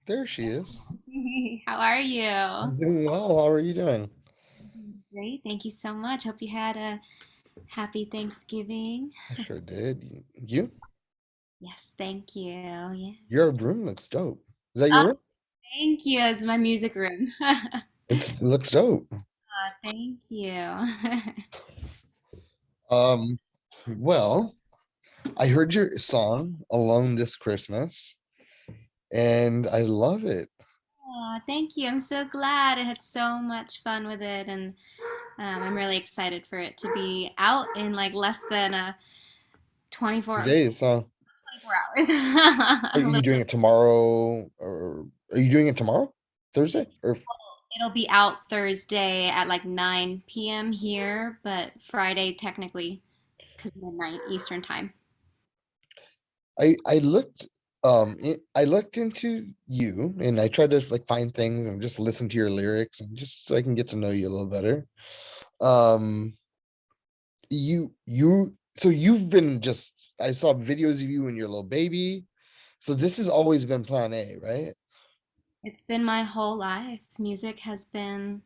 There she is. How are you? I'm doing well. How are you doing? Great, thank you so much. Hope you had a happy Thanksgiving. I sure did. You? Yes, thank you. Yeah. Your room looks dope. Is that Oh, your room? thank you. This is my music room. It looks dope. Thank you. Um, well, I heard your song Alone this Christmas, and I love it. Thank you. I'm so glad. I had so much fun with it, and I'm really excited for it to be out in like less than 24, Today, so 24 hours. are A little. you doing it tomorrow, or are you doing it tomorrow? Thursday? Or It'll be out Thursday at like 9 p.m. here, but Friday technically because midnight Eastern time. I looked I looked into you and I tried to like find things and just listen to your lyrics and just so I can get to know you a little better. Um so you've been just I saw videos of you and your little baby. So this has always been plan A, right? It's been my whole life. Music has been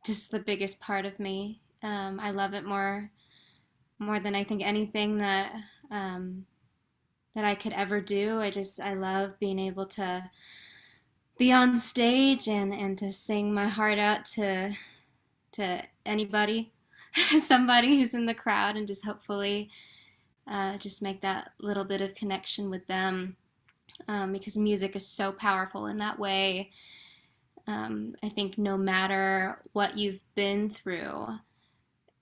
just the biggest part of me. I love it more than I think anything um, that I could ever do. I love being able to be on stage and to sing my heart out to anybody, somebody who's in the crowd, and just hopefully just make that little bit of connection with them. Because music is so powerful in that way. I think no matter what you've been through,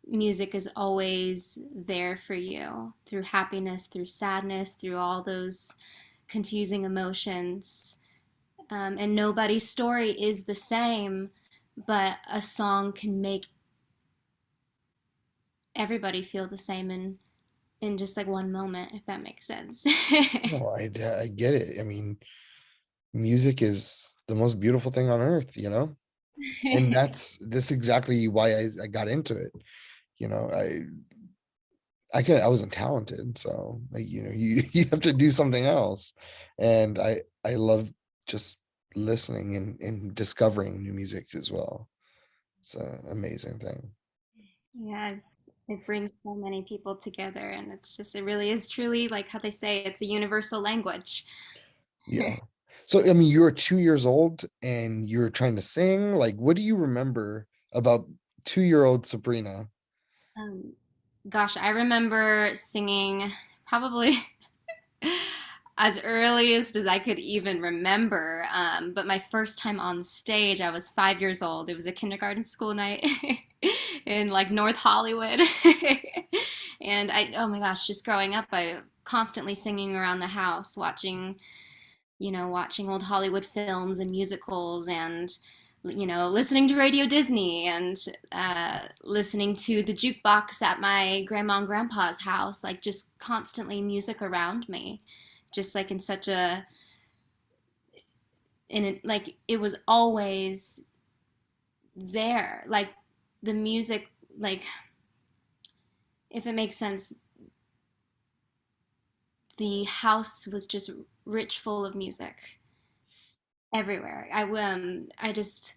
music is always there for you through happiness, through sadness, through all those confusing emotions. And nobody's story is the same, but a song can make everybody feel the same in just like one moment, if that makes sense. No, I get it. I mean, music is the most beautiful thing on earth, you know? And that's exactly why I got into it. You know, I wasn't talented, so like, you have to do something else. And I love just listening and discovering new music as well. It's an amazing thing. Yes, it brings so many people together, and it really is truly like how they say it's a universal language. Yeah. So I mean, you were 2 years old and you're trying to sing. Like, what do you remember about 2-year-old Sabrina? Um, Gosh, I remember singing probably as earliest as I could even remember. But my first time on stage, I was 5 years old. It was a kindergarten school night in like North Hollywood. And oh my gosh, just growing up, I constantly singing around the house, watching old Hollywood films and musicals and listening to Radio Disney and listening to the jukebox at my grandma and grandpa's house, like just constantly music around me, just like in such a in it like it was always there, like the music, like if it makes sense, the house was just rich full of music everywhere. I just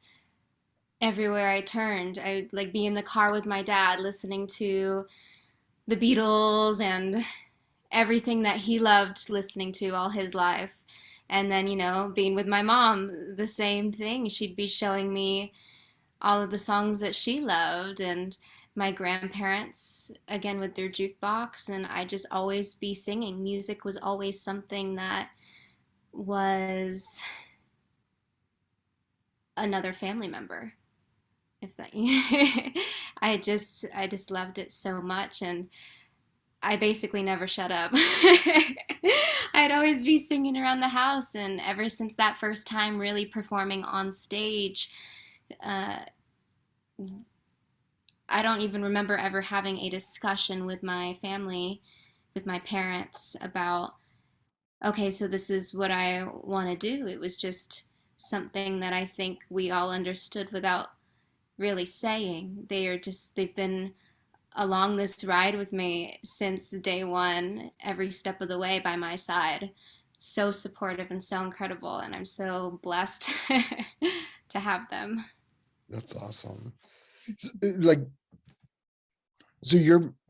everywhere I turned. I'd like be in the car with my dad listening to the Beatles and everything that he loved listening to all his life. And then, being with my mom, the same thing. She'd be showing me all of the songs that she loved, and my grandparents, again, with their jukebox. And I just always be singing. Music was always something that was another family member. If that I just loved it so much, and I basically never shut up. I'd always be singing around the house, and ever since that first time really performing on stage, uh, I don't even remember ever having a discussion with my family, with my parents about, okay, so this is what I want to do. It was just something that I think we all understood without really saying. They've been along this ride with me since day one, every step of the way by my side. so supportive and so incredible, and I'm so blessed to have them. That's awesome. So, like, so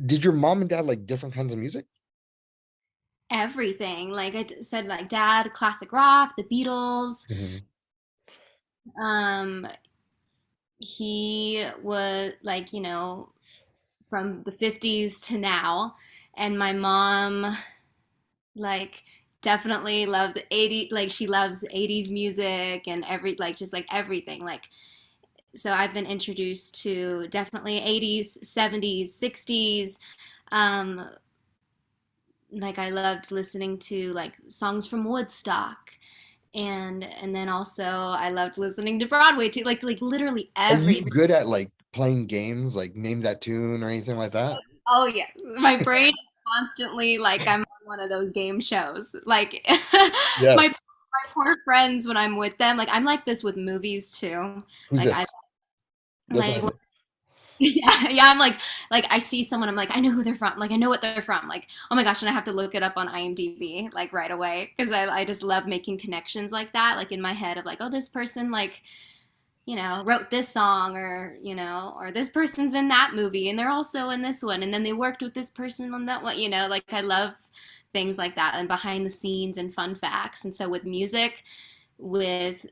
did your mom and dad like different kinds of music? Everything, like said, like dad, classic rock, the Beatles. Mhm. Um, he was like, from the 50s to now, and my mom like definitely loved 80, like she loves 80s music and just like everything, like so I've been introduced to definitely 80s, 70s, 60s. um like I loved listening to like songs from Woodstock, and then also I loved listening to Broadway too, like literally Are you everything. good at like playing games, like name that tune or anything like that? Oh yes, my brain is constantly like I'm on one of those game shows. Like my Yes. poor friends when I'm with them, like I'm like this with movies too. Who's Like I this? That's like awesome. yeah, yeah, I'm like I see someone, I'm like I know who they're from. Like I know what they're from. Like oh my gosh, and I have to look it up on IMDb like right away because I just love making connections like that, like in my head of like oh this person like wrote this song, or, or this person's in that movie and they're also in this one. And then they worked with this person on that one, like I love things like that and behind the scenes and fun facts. And so with music, with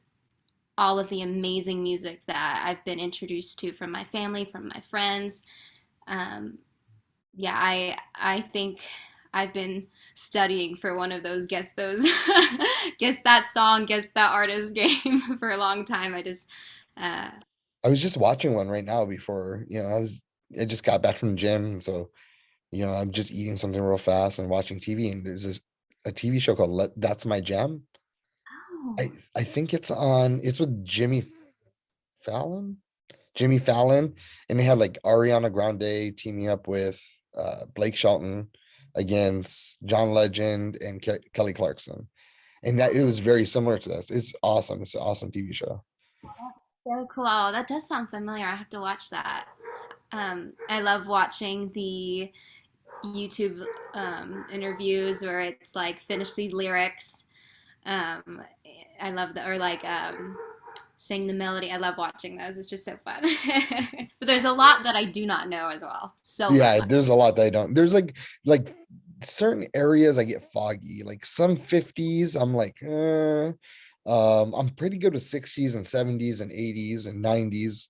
all of the amazing music that I've been introduced to from my family, from my friends, um, yeah, I think I've been studying for one of those guess those guess that song, guess that artist game for a long time. Uh, I was just watching one right now before, I just got back from the gym, so I'm just eating something real fast and watching TV, and there's a TV show called That's My Jam. I oh, I think it's with Fallon, Jimmy Fallon, and they had like Ariana Grande teaming up with Blake Shelton against John Legend and Kelly Clarkson. And that it was very similar to this. It's awesome. It's an awesome TV show. that's so cool. Oh, that does sound familiar. I have to watch that. I love watching the YouTube interviews where it's like finish these lyrics. Um, I love the or like sing the melody. I love watching those. It's just so fun. But there's a lot that I do not know as well. So Yeah, much. there's a lot that I don't. There's like certain areas I get foggy. Like some 50s, I'm like, I'm pretty good with 60s and 70s and 80s and 90s.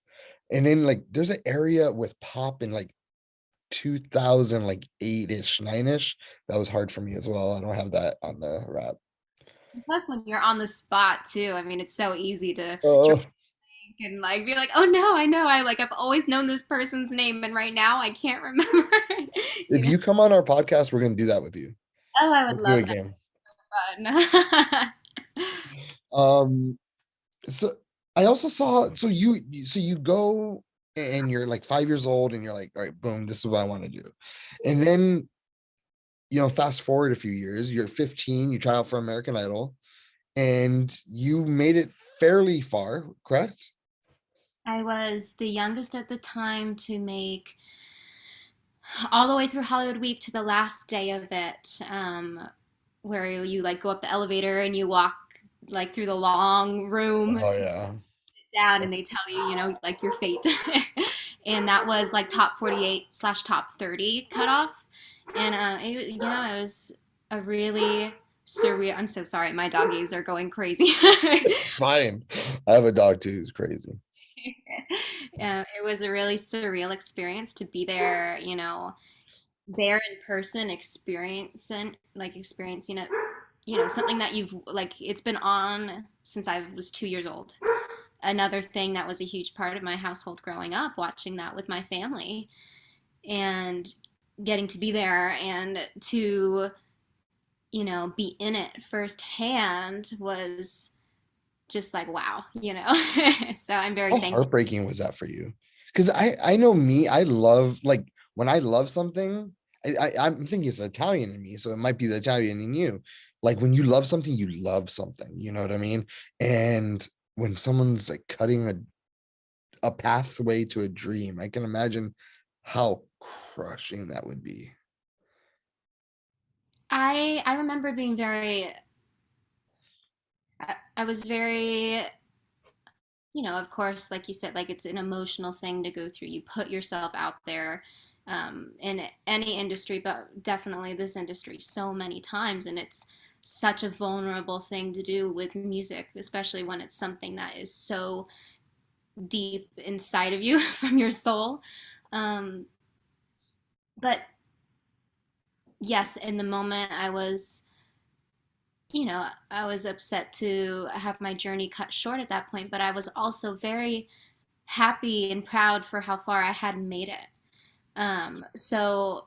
And then like there's an area with pop in like 2000, like 8-ish, 9-ish. That was hard for me as well. I don't have that on the rap. Plus, when you're on the spot too, I mean, it's so easy to Oh, drink and like be like, "Oh no, I know. I've always known this person's name, and right now I can't remember." if you know? you come on our podcast, we're gonna do that with you. Oh, I would Let's do a love that. game. Fun. Um, so I also saw so you go and you're like 5 years old and you're like, all right, boom, this is what I want to do. And then fast forward a few years, you're 15, you try out for American Idol, and you made it fairly far, correct? I was the youngest at the time to make all the way through Hollywood Week to the last day of it, where you like go up the elevator and you walk like through the long room Oh yeah. down, and they tell you, like your fate. And that was like top 48 slash top 30 cutoff. And it was a really surreal. I'm so sorry, my doggies are going crazy. It's fine. I have a dog too who's crazy. It was a really surreal experience to be there, there in person, experiencing it, something that you've like it's been on since I was 2 years old. Another thing that was a huge part of my household growing up, watching that with my family and getting to be there and to, be in it firsthand was just like wow. So I'm very How thankful. heartbreaking was that for you? Because I know me, I love like when I love something, I'm thinking it's Italian in me, so it might be the Italian in you. Like when you love something, you know what I mean? And when someone's like cutting a pathway to a dream, I can imagine how crushing that would be. I remember being very I was very, of course, like you said, like it's an emotional thing to go through. You put yourself out there in any industry, but definitely this industry so many times. And it's such a vulnerable thing to do with music, especially when it's something that is so deep inside of you from your soul. Um, but yes, in the moment, I was upset to have my journey cut short at that point, but I was also very happy and proud for how far I had made it. So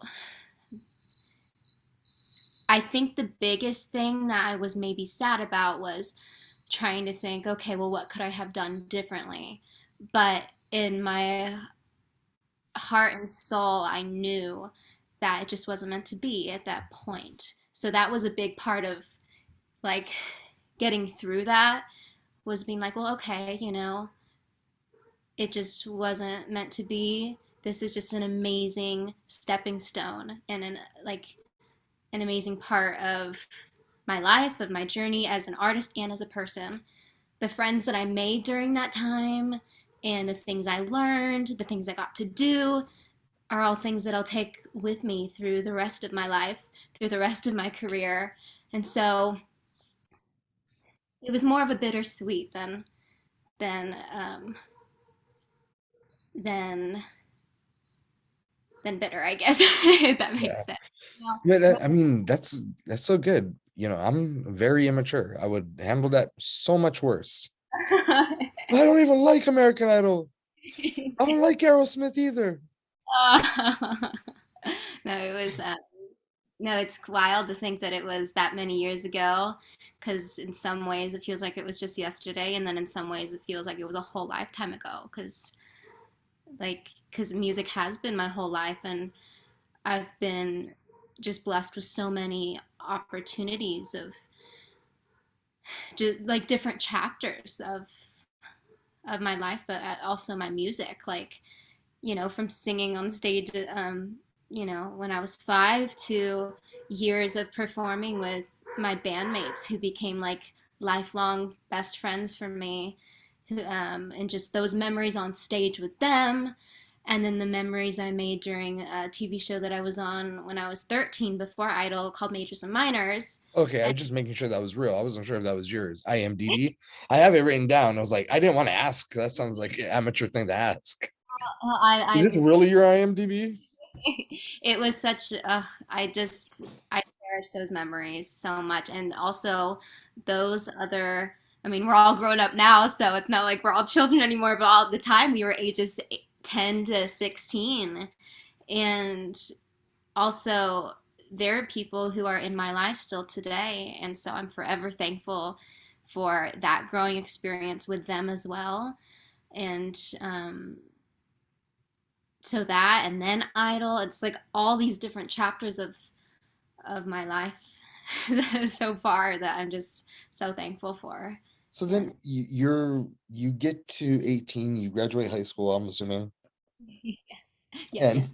I think the biggest thing that I was maybe sad about was trying to think, okay, well, what could I have done differently? But in my heart and soul, I knew that it just wasn't meant to be at that point. So that was a big part of like getting through that was being like, well, okay, it just wasn't meant to be. This is just an amazing stepping stone and an amazing part of my life, of my journey as an artist and as a person. The friends that I made during that time and the things I learned, the things I got to do are all things that I'll take with me through the rest of my life, through the rest of my career. And so it was more of a bittersweet than um, than than bitter, I guess, if that Yeah. makes sense. Yeah. Yeah, I mean, that's so good. I'm very immature. I would handle that so much worse. I don't even like American Idol. I don't like Aerosmith either. No, it was no, it's wild to think that it was that many years ago, because in some ways it feels like it was just yesterday, and then in some ways it feels like it was a whole lifetime ago. Because music has been my whole life, and I've been just blessed with so many opportunities of just like different chapters of my life, but also my music. Like, from singing on stage, when I was 5 to years of performing with my bandmates who became like lifelong best friends for me, and just those memories on stage with them. And then the memories I made during a TV show that I was on when I was 13 before Idol called Majors and Minors. Okay, I was just making sure that was real. I wasn't sure if that was yours. IMDb. I have it written down. I was like, I didn't want to ask. That sounds like an amateur thing to ask. Is this I'm really your IMDb? it was such I cherish those memories so much, and also those other, I mean, we're all grown up now, so it's not like we're all children anymore, but all the time we were ages 10 to 16. And also there are people who are in my life still today, and so I'm forever thankful for that growing experience with them as well. And so that, and then Idol, it's like all these different chapters of my life so far that I'm just so thankful for. So And then you get to 18, you graduate high school, I'm assuming, yes, yes. and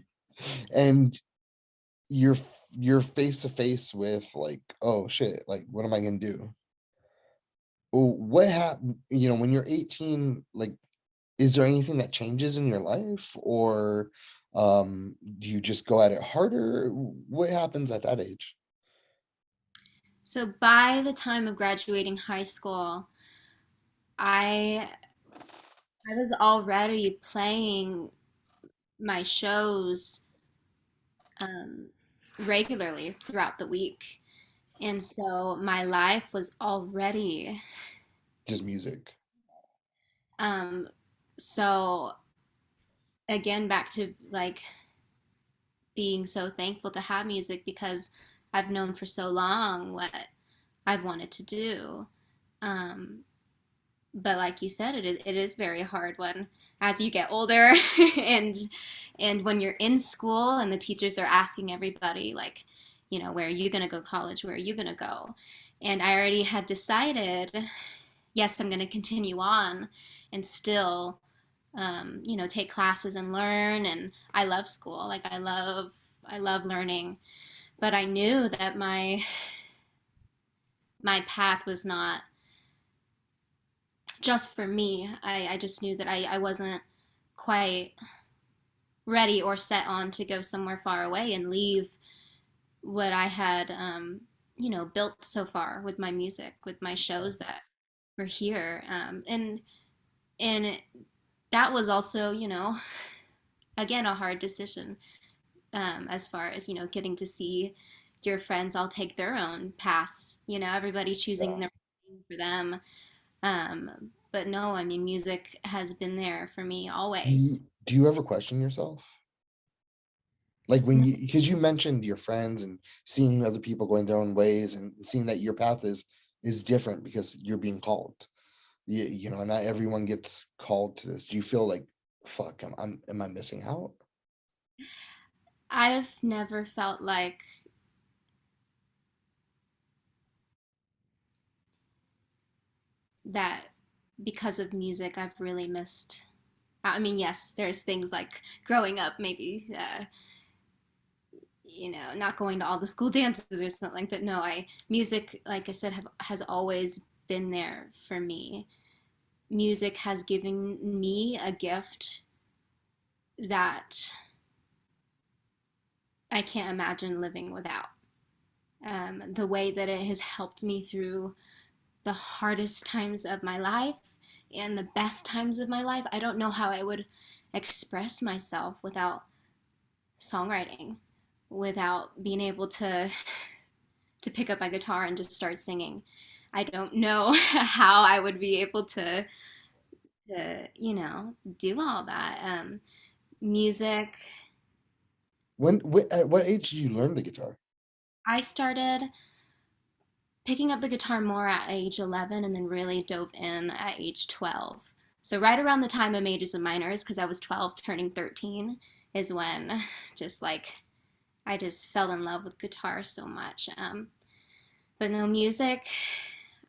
and you're you're face to face with like, oh shit, like what am I gonna do? Well, what happened, when you're 18, like, is there anything that changes in your life, or do you just go at it harder? What happens at that age? So by the time of graduating high school, I I was already playing my shows um, regularly throughout the week. And so my life was already, Just music. um, so again, back to like being so thankful to have music because I've known for so long what I've wanted to do. Um, but like you said, it is very hard when as you get older and when you're in school and the teachers are asking everybody like, where are you going to go to college? Where are you going to go? And I already had decided, yes, I'm going to continue on and still, take classes and learn. And I love school. Like I love learning, but I knew that my path was not just for me. I just knew that I wasn't quite ready or set on to go somewhere far away and leave what I had, built so far with my music, with my shows that were here. And that was also, again, a hard decision, as far as, getting to see your friends all take their own paths, everybody Yeah. choosing their thing for them. But no, I mean, music has been there for me always. Do you ever question yourself? Like when you, because you mentioned your friends and seeing other people going their own ways and seeing that your path is different because you're being called. Not everyone gets called to this. Do you feel like, fuck, am I missing out? I've never felt like that because of music, I've really missed. I mean, yes, there's things like growing up, maybe, not going to all the school dances or something, but no, music, like I said, has always been there for me. Music has given me a gift that I can't imagine living without. The way that it has helped me through the hardest times of my life and the best times of my life. I don't know how I would express myself without songwriting, without being able to pick up my guitar and just start singing. I don't know how I would be able to do all that. Music. At what age did you learn the guitar? I started picking up the guitar more at age 11 and then really dove in at age 12. So, right around the time of majors and minors, because I was 12 turning 13, is when just like I just fell in love with guitar so much. But no, music,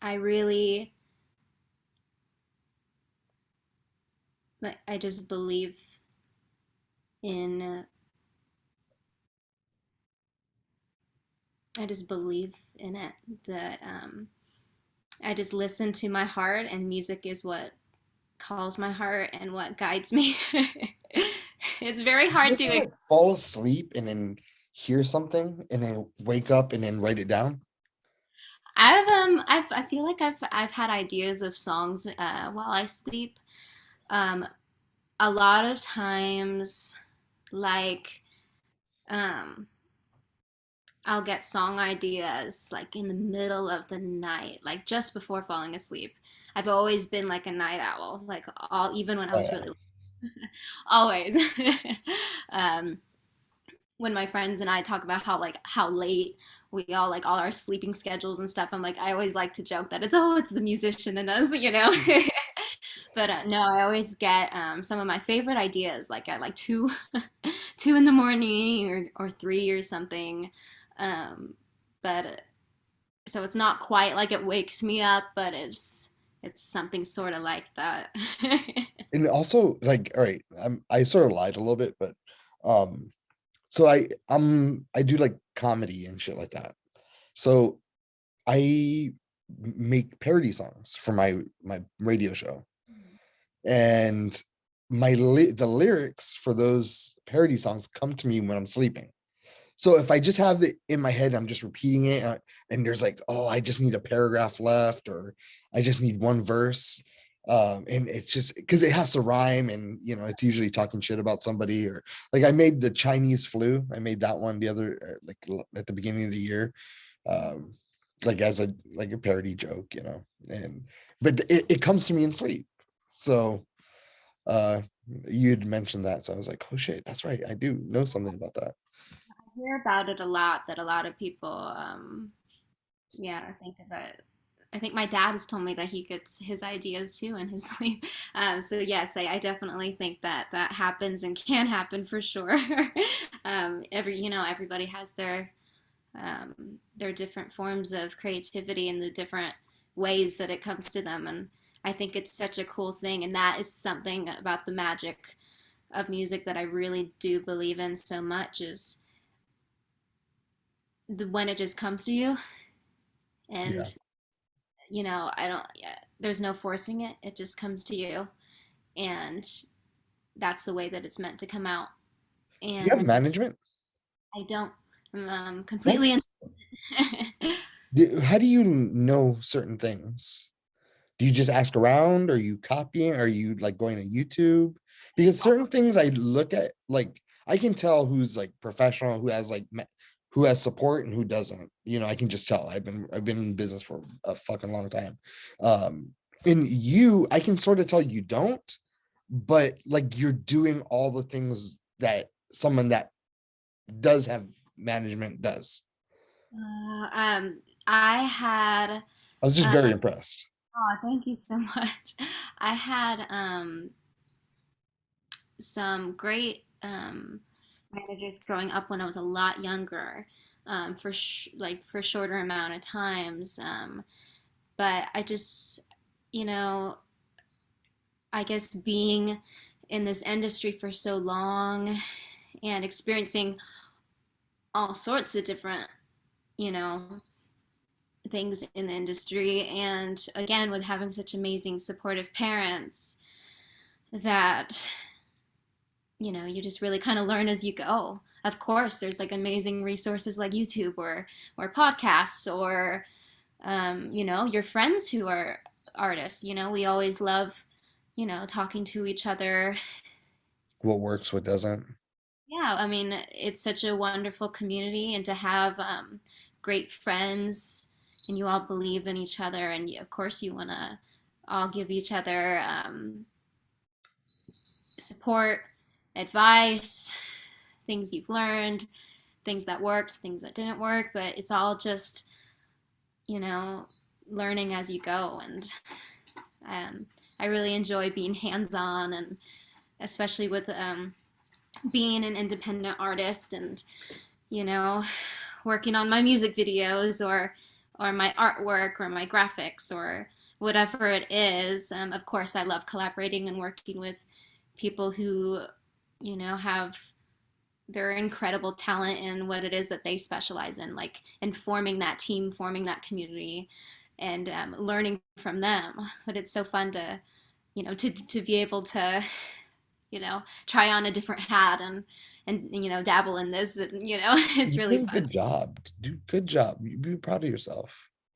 I really, like, I just believe in, I just believe in it that I just listen to my heart, and music is what calls my heart and what guides me. It's very You hard ever to. like fall asleep and then hear something and then wake up and then write it down? I feel like I've had ideas of songs while I sleep. Um, a lot of times, like, um, I'll get song ideas like in the middle of the night, like just before falling asleep. I've always been like a night owl, like all even when I Oh was yeah. really always. um, when my friends and I talk about how late we all like all our sleeping schedules and stuff, I'm like I always like to joke that it's the musician in us. But no, I always get some of my favorite ideas like at like 2 in the morning or 3 or something. Um, but so it's not quite like it wakes me up, but it's something sort of like that. And also like, all right, I sort of lied a little bit, but um so I do like comedy and shit like that. So I make parody songs for my radio show. And the lyrics for those parody songs come to me when I'm sleeping. So if I just have it in my head, I'm just repeating it, and there's like, oh, I just need a paragraph left, or I just need one verse. And it's just because it has to rhyme, and it's usually talking shit about somebody, or like I made the Chinese flu. I made that one the other like at the beginning of the year, um, like as a parody joke, and but it comes to me in sleep. So uh you'd mentioned that, so I was like, oh shit, that's right, I do know something about that. I hear about it a lot that a lot of people, yeah, I think of it. I think my dad has told me that he gets his ideas too in his sleep. So yes, I definitely think that that happens and can happen for sure. Everybody has their different forms of creativity and the different ways that it comes to them, and I think it's such a cool thing, and that is something about the magic of music that I really do believe in so much is when it just comes to you. Yeah. And I don't. Yeah, there's no forcing it. It just comes to you, and that's the way that it's meant to come out. Do you have And management? I don't completely. That's how do you know certain things? Do you just ask around? Are you copying? Are you like going to YouTube? Because certain things I look at, like I can tell who's like professional, who has like who has support and who doesn't. You know, I can just tell. I've been in business for a fucking long time. And you, I can sort of tell you don't, but like you're doing all the things that someone that does have management does. I had. I was just Uh, very impressed. oh, thank you so much. I had some great managers growing up when I was a lot younger, like for shorter amount of times. But I just, you know, I guess being in this industry for so long and experiencing all sorts of different, you know, things in the industry, and again with having such amazing supportive parents that you just really kind of learn as you go. Of course, there's like amazing resources like YouTube or podcasts or your friends who are artists. We always love talking to each other. What works, what doesn't. Yeah, I mean, it's such a wonderful community, and to have great friends, and you all believe in each other, and of course, you want to all give each other support, advice, things you've learned, things that worked, things that didn't work, but it's all just, you know, learning as you go. And um, I really enjoy being hands on, and especially with being an independent artist and, you know, working on my music videos or my artwork or my graphics or whatever it is. Of course, I love collaborating and working with people who, have their incredible talent in what it is that they specialize in, like, and forming that team, forming that community, and learning from them. But it's so fun to, to be able to, try on a different hat and dabble in this. And, it's You really did a fun. good job. Do good job. You be proud of yourself.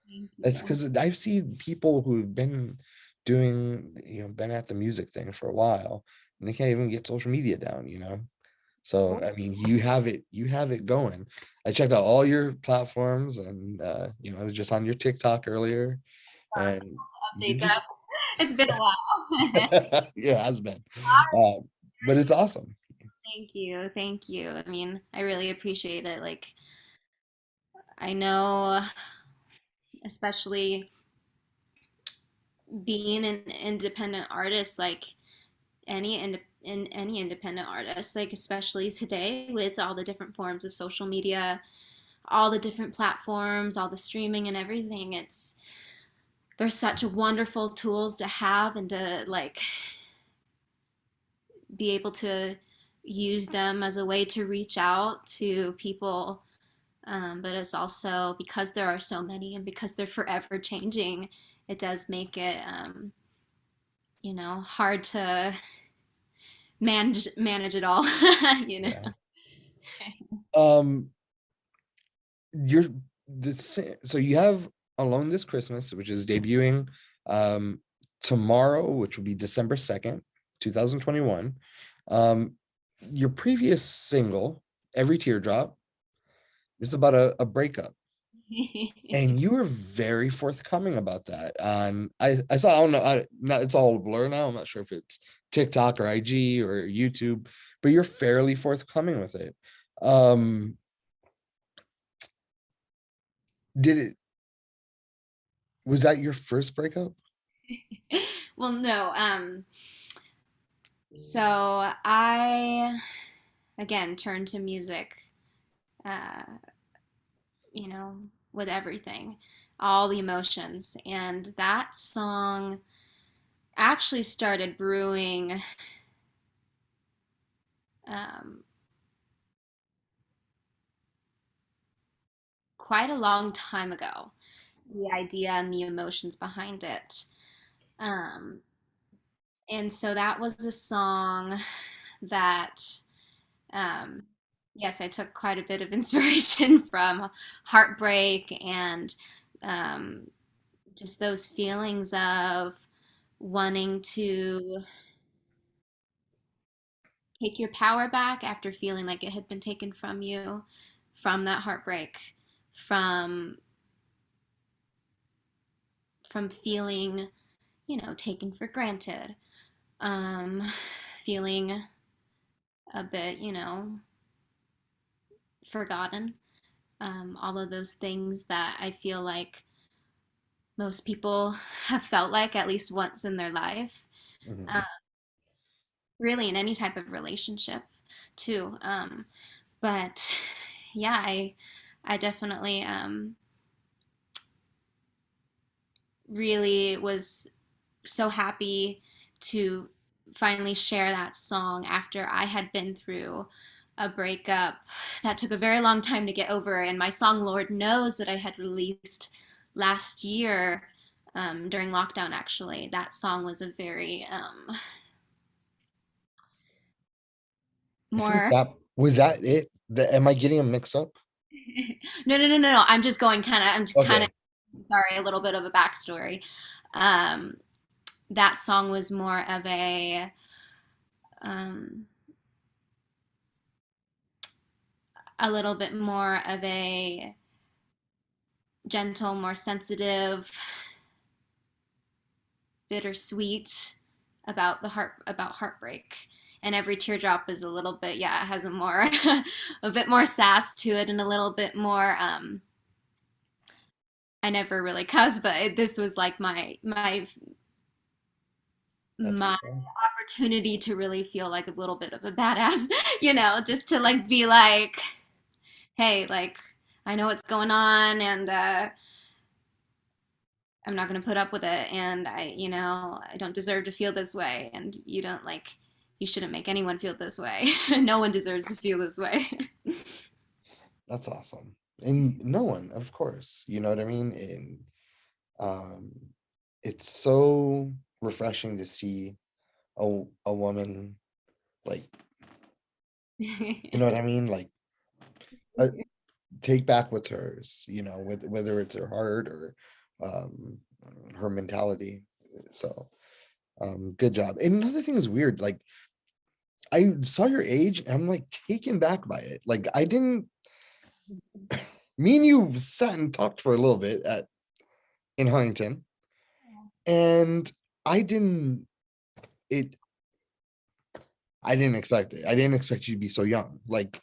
Thank That's you. because I've seen people who've been doing, been at the music thing for a while, and they can't even get social media down. So I mean, you have it going. I checked out all your platforms, and I was just on your TikTok earlier, and you Update do. that. It's been a while. Yeah, it has been. Uh, but it's awesome. Thank you. Thank you. I mean, I really appreciate it. Like, I know, especially being an independent artist, like any independent artist, like especially today with all the different forms of social media, all the different platforms, all the streaming and everything, there's such wonderful tools to have and to like be able to use them as a way to reach out to people. But it's also because there are so many and because they're forever changing, it does make it, hard to manage it all. you know. Yeah. Um, you're so you have Alone This Christmas, which is debuting um tomorrow, which will be December 2nd, 2021. Um, your previous single, Every Teardrop, is about a breakup. And you were very forthcoming about that. And I saw, I don't know, it's all a blur now. I'm not sure if it's TikTok or IG or YouTube, but you're fairly forthcoming with it. Um, did it Was that your first breakup? Well, no. So I again turned to music, uh, you know, with everything, all the emotions, and that song actually started brewing um, quite a long time ago. The idea and the emotions behind it. Um, and so that was a song that, um, yes, I took quite a bit of inspiration from heartbreak and um, just those feelings of wanting to take your power back after feeling like it had been taken from you, from that heartbreak, from feeling, taken for granted, um, feeling a bit, forgotten. All of those things that I feel like most people have felt like at least once in their life, uh, Mhm. really in any type of relationship, too. But yeah, I definitely really was so happy to finally share that song after I had been through a breakup that took a very long time to get over. And my song Lord Knows that I had released last year during lockdown, actually, that song was a very I think more. that was that it. Am I getting them mixed up? No, no, no, no, no. I'm just kind of, Okay. sorry, a little bit of a backstory. Um, that song was more of um, a little bit more of a gentle, more sensitive, bittersweet about heartbreak. And every teardrop is a little bit, yeah, it has a more a bit more sass to it and a little bit more I never really cuss, but this was like I think my so. opportunity to really feel like a little bit of a badass, just to like be like, hey, like I know what's going on and I'm not going to put up with it. And I don't deserve to feel this way. And you shouldn't make anyone feel this way. No one deserves to feel this way. That's awesome. And no one, of course, you know what I mean? And um it's so refreshing to see a woman like, you know what I mean? Like uh, take back what's hers, whether it's her heart or um her mentality. So good job. And another thing is weird, like I saw your age and I'm like taken back by it. Like I didn't me and you sat and talked for a little bit at in Huntington, and I didn't it I didn't expect it. I didn't expect you to be so young. Like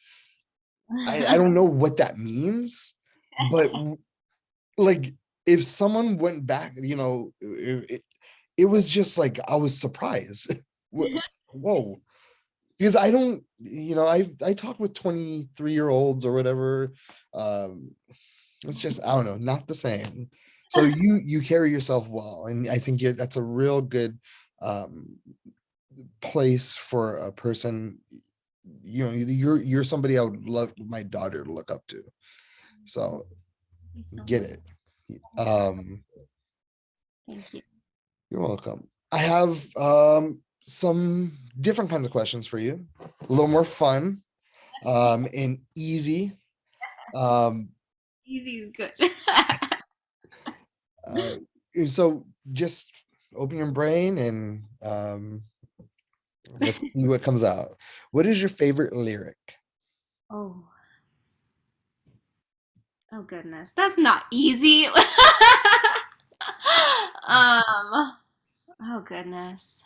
I don't know what that means, but like if someone went back, it was just like I was surprised. Whoa. Because I don't, I talk with 23-year-olds or whatever. Um, it's just, I don't know, not the same. So you carry yourself well, and I think that's a real good um place for a person. You're somebody I would love my daughter to look up to. So Thank you so get much. it. Oh my God. Um, Thank you. you're welcome. I have some different kinds of questions for you, a little more fun and easy. Um, Easy is good. uh, so just open your brain and let's see what comes out. What is your favorite lyric? Oh, oh goodness. That's not easy. um, oh goodness.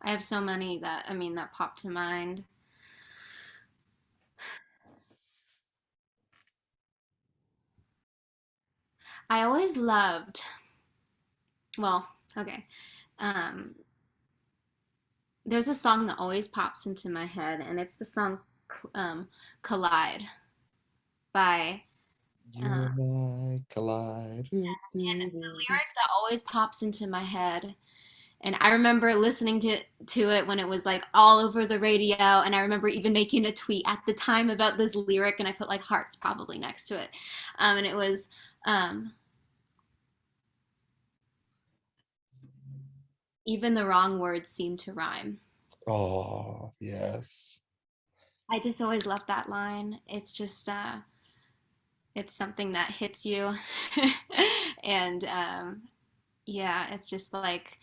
I have so many that popped to mind. I always loved, well, okay. Um, there's a song that always pops into my head, and it's the song Collide by, You uh, and I collide. and the lyric that always pops into my head And I remember listening to it when it was like all over the radio, and I remember even making a tweet at the time about this lyric, and I put like hearts probably next to it, and it was um, even the wrong words seem to rhyme. Oh, yes. I just always love that line. It's just it's something that hits you, and yeah, it's just like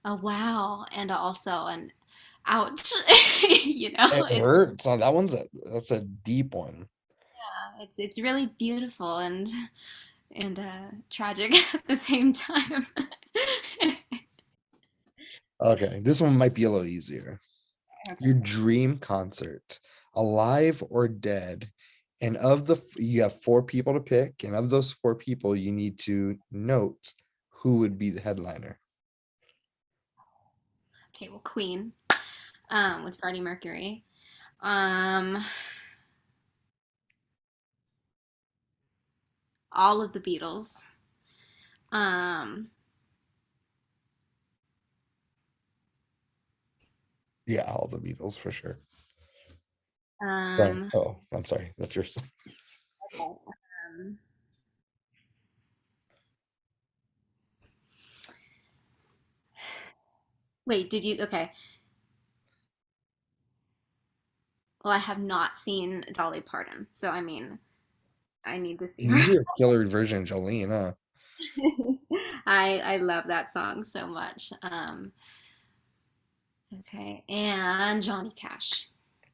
a wow, and also an ouch. You know, It it's hurts. Oh, that's a deep one. it's really beautiful and tragic at the same time. Okay, this one might be a little easier. Your Okay. dream concert, alive or dead, and you have four people to pick, and of those four people, you need to note who would be the headliner. Okay, well, Queen, with Freddie Mercury. Um, all of the Beatles. Um, Yeah, all the Beatles for sure. Right. um, Oh, I'm sorry. That's yours. okay. Um, wait, did you? Okay. Well, I have not seen Dolly Parton, so I mean, I need to see You her. need a killer version of Jolene, huh? I love that song so much. Okay, and Johnny Cash.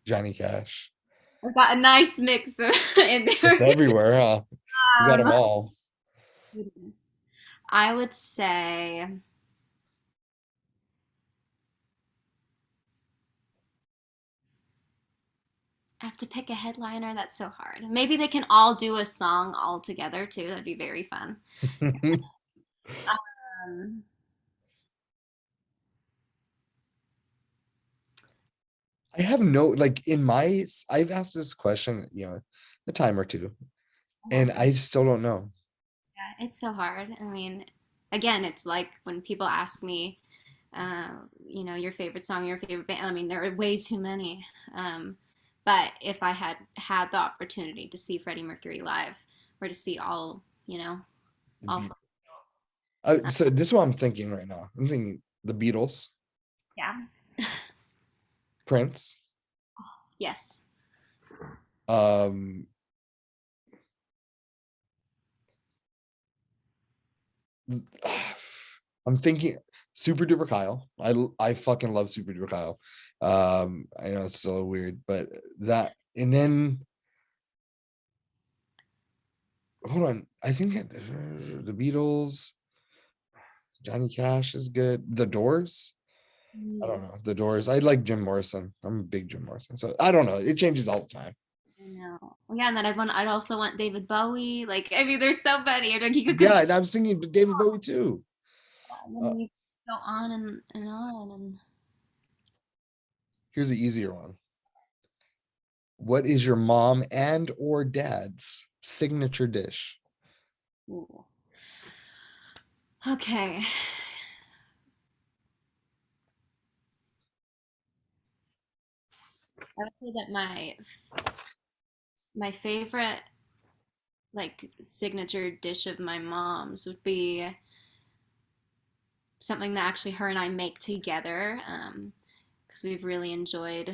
Johnny Cash. I've got a nice mix in there. It's everywhere, huh? You got them Um, all. goodness. I would say I have to pick a headliner. That's so hard. Maybe they can all do a song all together too. That'd be very fun. Um, I have no like in my I've asked this question, a time or two, and I still don't know. yeah, it's so hard. I mean, again, it's like when people ask me, your favorite song, your favorite band. I mean, there are way too many. But if I had had the opportunity to see Freddie Mercury live or to see all four Beatles, So this is what I'm thinking right now. I'm thinking the Beatles, yeah, Prince. yes. Um, I'm thinking Super Duper Kyle. I fucking love Super Duper Kyle. I know it's so weird, but that and then hold on. I think the Beatles, Johnny Cash is good. The Doors. I don't Mm, know. The Doors. I like Jim Morrison. I'm a big Jim Morrison. So I don't know. It changes all the time. I know. Well, yeah, and then I'd also want David Bowie. Like, I mean, there's so many. I mean, he could Yeah, and I'm singing David Bowie too. and Uh, then you go on and on and Here's the easier one. What is your mom and or dad's signature dish? ooh. Okay. I would say that my favorite like signature dish of my mom's would be something that actually her and I make together because we've really enjoyed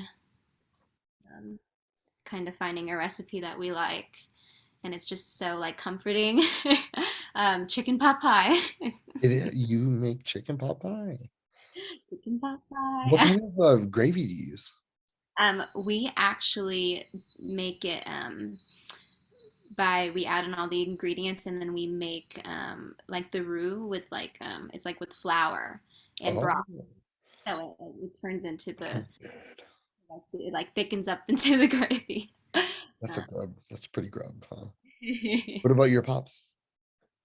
um, kind of finding a recipe that we like and it's just so like comforting. Chicken pot pie. You make chicken pot pie. Chicken pot What pie. kind of gravy do you use? We actually make it by we add in all the ingredients and then we make like the roux with like it's like with flour and Oh, broth. So it turns into the sounds good. like it like thickens up into the gravy. That's a Uh, grub. That's a pretty grub, huh? What about your pops?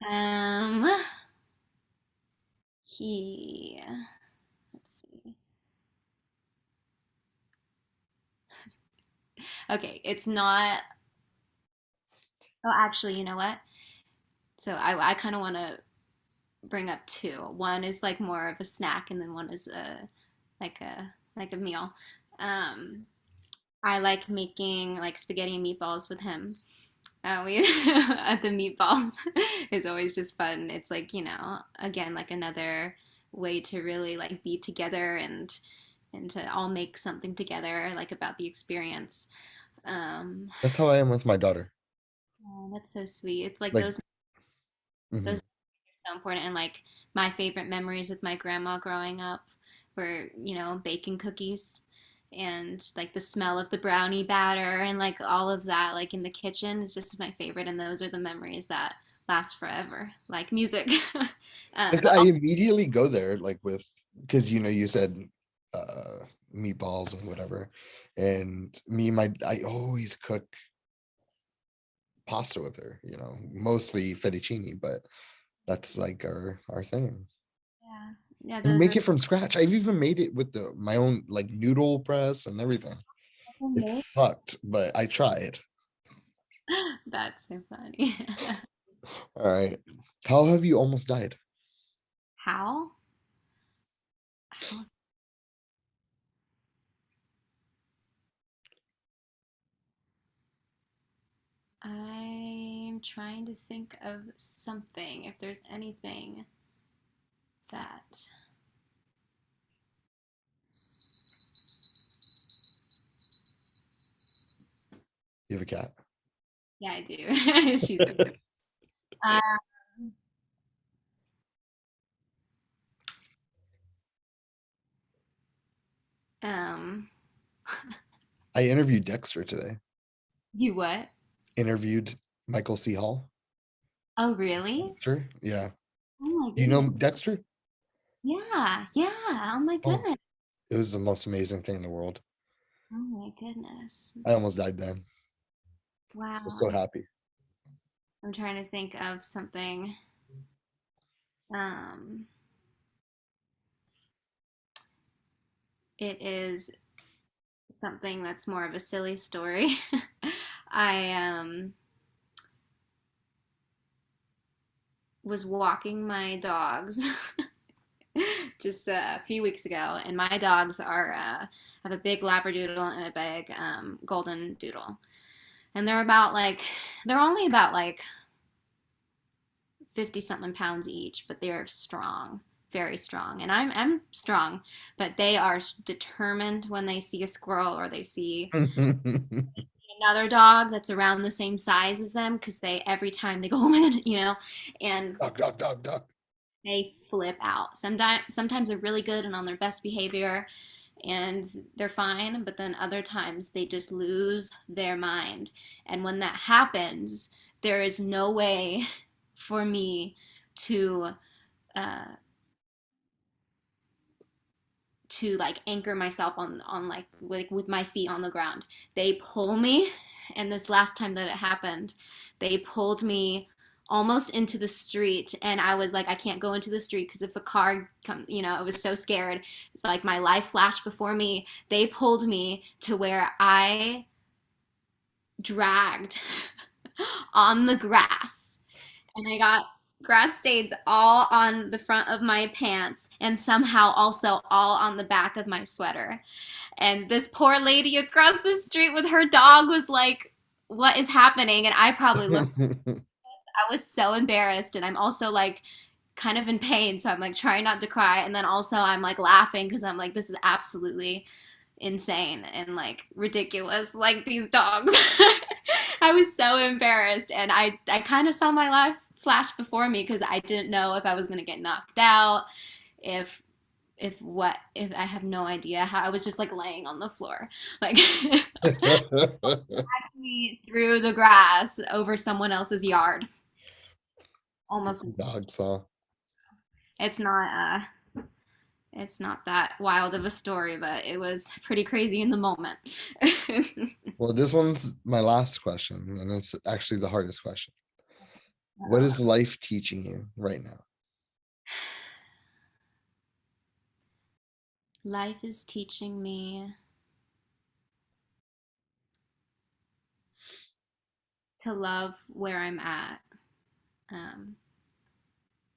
um, he let's see. Okay, it's not. Oh, actually, you know what? So I kind of want to. bring up two. One is like more of a snack, and then one is a meal. Um, I like making like spaghetti and meatballs with him. We at the meatballs is always just fun. It's like, again, like another way to really like be together and to all make something together, like about the experience. Um, That's how I am with my daughter. oh, that's so sweet. It's like Like, those mhm. are so important. And like my favorite memories with my grandma growing up were, baking cookies and like the smell of the brownie batter and like all of that, like in the kitchen is just my favorite. And those are the memories that last forever, like music. 'Cause But I immediately go there like with, because you said uh meatballs and whatever. And I always cook pasta with her, mostly fettuccine, but that's like our thing. yeah, yeah, And make those, it from scratch. I've even made it with the my own like noodle press and everything. that's It amazing. sucked, but I tried. That's so funny. All right. How have you almost died? How? How? I'm trying to think of something, if there's anything that. You have a cat. Yeah, I do. She's so cute. Um, um, I interviewed Dexter today. you what? Interviewed Michael C. Hall. Oh, really? Sure. Yeah. Oh my Do you goodness. know Dexter? Yeah, yeah. Oh my Oh, goodness. it was the most amazing thing in the world. Oh my goodness. I almost died then. So Wow. happy. I'm trying to think of something. Um, it is something that's more of a silly story. I was walking my dogs just a few weeks ago, and my dogs are have a big Labradoodle and a big Golden Doodle, and they're only about like 50 something pounds each, but they're strong, very strong, and I'm strong, but they are determined when they see a squirrel or they see another dog that's around the same size as them because they every time they go oh my god, and Dog, dog, dog, dog. they flip out. Sometimes they're really good and on their best behavior and they're fine, but then other times they just lose their mind. And when that happens, there is no way for me to uh, like anchor myself on like with my feet on the ground. They pull me, and this last time that it happened, they pulled me almost into the street, and I was like I can't go into the street because if a car come, I was so scared. It's like my life flashed before me. They pulled me to where I dragged on the grass, and I got grass stains all on the front of my pants and somehow also all on the back of my sweater. And this poor lady across the street with her dog was like, "What is happening?" And I probably looked, I was so embarrassed. And I'm also like kind of in pain. So I'm like trying not to cry. And then also I'm like laughing because I'm like, this is absolutely insane and like ridiculous. Like these dogs. I was so embarrassed. And I kind of saw my life flash before me because I didn't know if I was going to get knocked out, if if I have no idea how I was just like laying on the floor, like me through the grass over someone else's yard. Almost, Dog saw. it's not it's not that wild of a story, but it was pretty crazy in the moment. Well, this one's my last question, and it's actually the hardest question. What is life teaching you right now? Life is teaching me to love where I'm at. Um,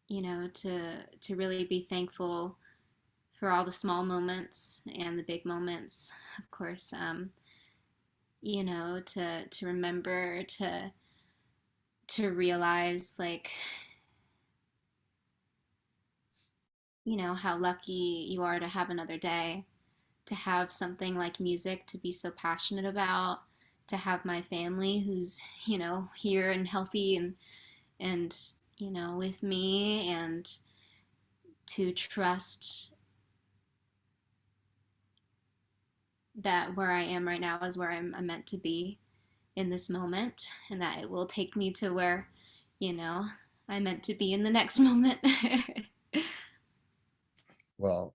to really be thankful for all the small moments and the big moments, of course. To remember to realize, like, how lucky you are to have another day, to have something like music to be so passionate about, to have my family who's, here and healthy and with me, and to trust that where I am right now is where I'm meant to be in this moment, and that it will take me to where, you know, I'm meant to be in the next moment. Well,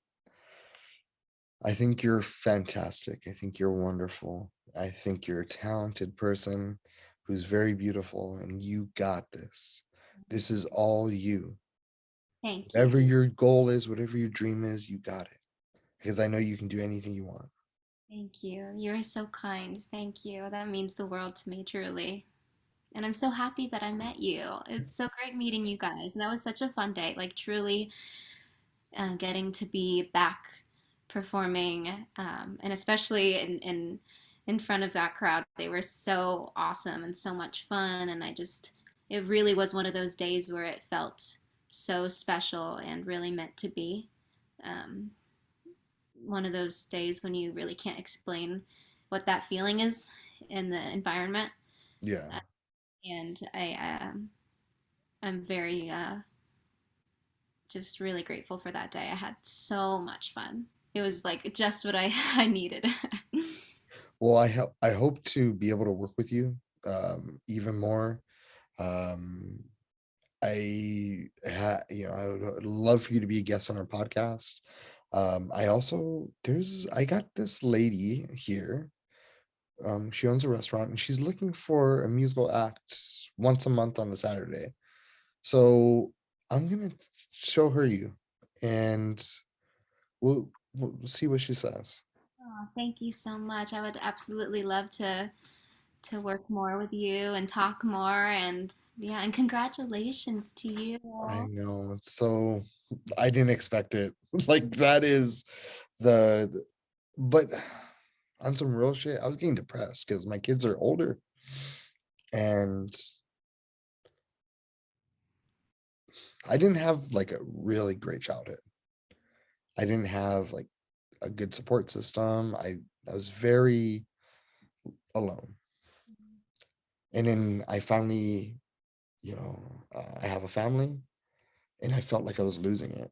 I think you're fantastic. I think you're wonderful. I think you're a talented person who's very beautiful, and you got this. This is all you. Thank you. Whatever your goal is, whatever your dream is, you got it. Because I know you can do anything you want. Thank you. You're so kind. Thank you. That means the world to me, truly. And I'm so happy that I met you. It's so great meeting you guys. And that was such a fun day. Like, truly, getting to be back performing, and especially in front of that crowd. They were so awesome and so much fun. And it really was one of those days where it felt so special and really meant to be. Um, One of those days when you really can't explain what that feeling is in the environment. Yeah. Uh, and I'm very just really grateful for that day. I had so much fun. It was like just what I needed. Well, I hope to be able to work with you even more. Um, I would love for you to be a guest on our podcast. I got this lady here. She owns a restaurant and she's looking for a musical act once a month on a Saturday. So I'm gonna show her you, and we'll see what she says. Oh, thank you so much. I would absolutely love to work more with you and talk more, and yeah, and congratulations to you. I know it's so I didn't expect it. Like that is the but on some real shit, I was getting depressed because my kids are older and I didn't have like a really great childhood. I didn't have like a good support system. I was very alone. And then I finally, I have a family and I felt like I was losing it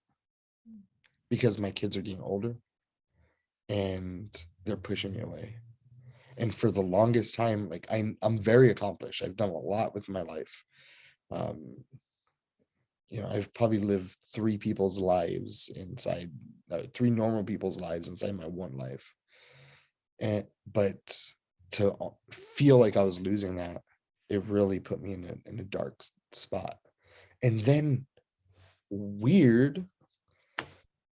because my kids are getting older and they're pushing me away. And for the longest time, like I'm very accomplished. I've done a lot with my life. Um, I've probably lived three people's lives inside, three normal people's lives inside my one life. And but to feel like I was losing that, it really put me in a dark spot. And then weird,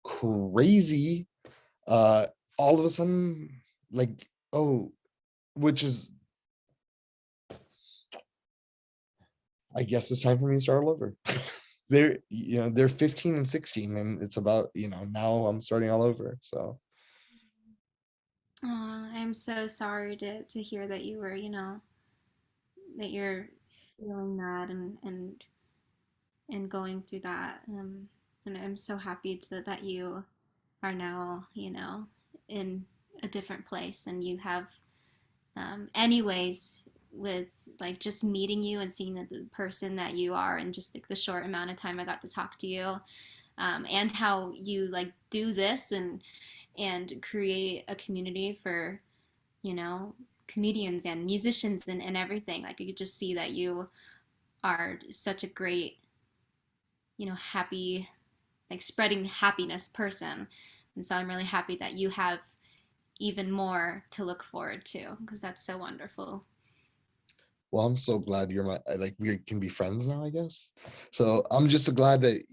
crazy, uh, all of a sudden, like, oh, which is, I guess it's time for me to start all over. They're 15 and 16, and it's about, now I'm starting all over. So I'm so sorry to hear that that you're feeling that and going through that. And I'm so happy that you are now, in a different place, and you have, anyways, with like just meeting you and seeing the person that you are, and just like the short amount of time I got to talk to you, and how you like do this and create a community for, you know, comedians and musicians and everything. Like you could just see that you are such a great, happy, like spreading happiness person. And so I'm really happy that you have even more to look forward to, because that's so wonderful. well, I'm so glad you're like we can be friends now, I guess. So I'm just so glad that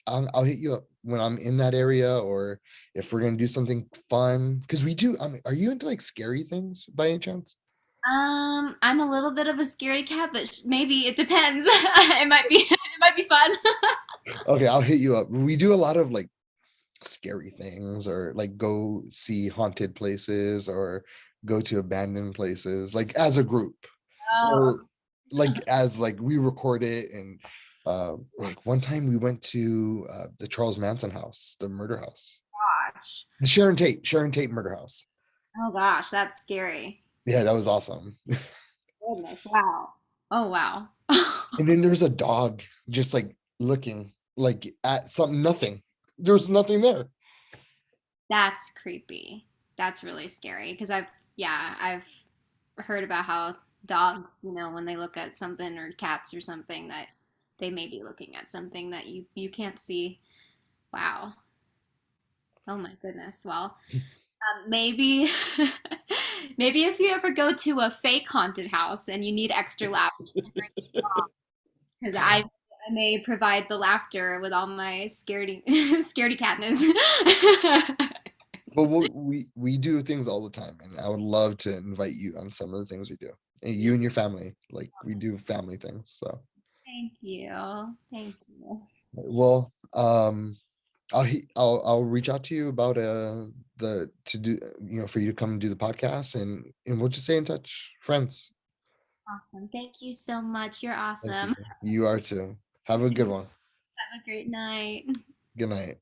I'll hit you up when I'm in that area, or if we're gonna do something fun. Because we do. I mean, are you into like scary things by any chance? I'm a little bit of a scaredy cat, but maybe it depends. It might be might be fun. Okay, I'll hit you up. We do a lot of like scary things, or like go see haunted places, or go to abandoned places, like as a group, Oh or like as like we record it. And like one time we went to the Charles Manson house, the murder house, gosh. the Sharon Tate murder house. Oh gosh, that's scary. Yeah, that was awesome. Goodness, wow. Oh wow. And then there's a dog just like looking like at something, nothing. There's nothing there. That's creepy. That's really scary because I've heard about how dogs, when they look at something, or cats or something, that they may be looking at something that you can't see. Wow. Oh my goodness. Well, maybe maybe if you ever go to a fake haunted house and you need extra laughs, because I may provide the laughter with all my scaredy scaredy catness. But we do things all the time, and I would love to invite you on some of the things we do. And you and your family, like we do family things. So, Thank you. Thank you. well, I'll reach out to you about the to do, for you to come and do the podcast, and we'll just stay in touch, friends. Awesome. Thank you so much. You're Thank awesome. you. You are too. Have a good one. Have a great night. Good night.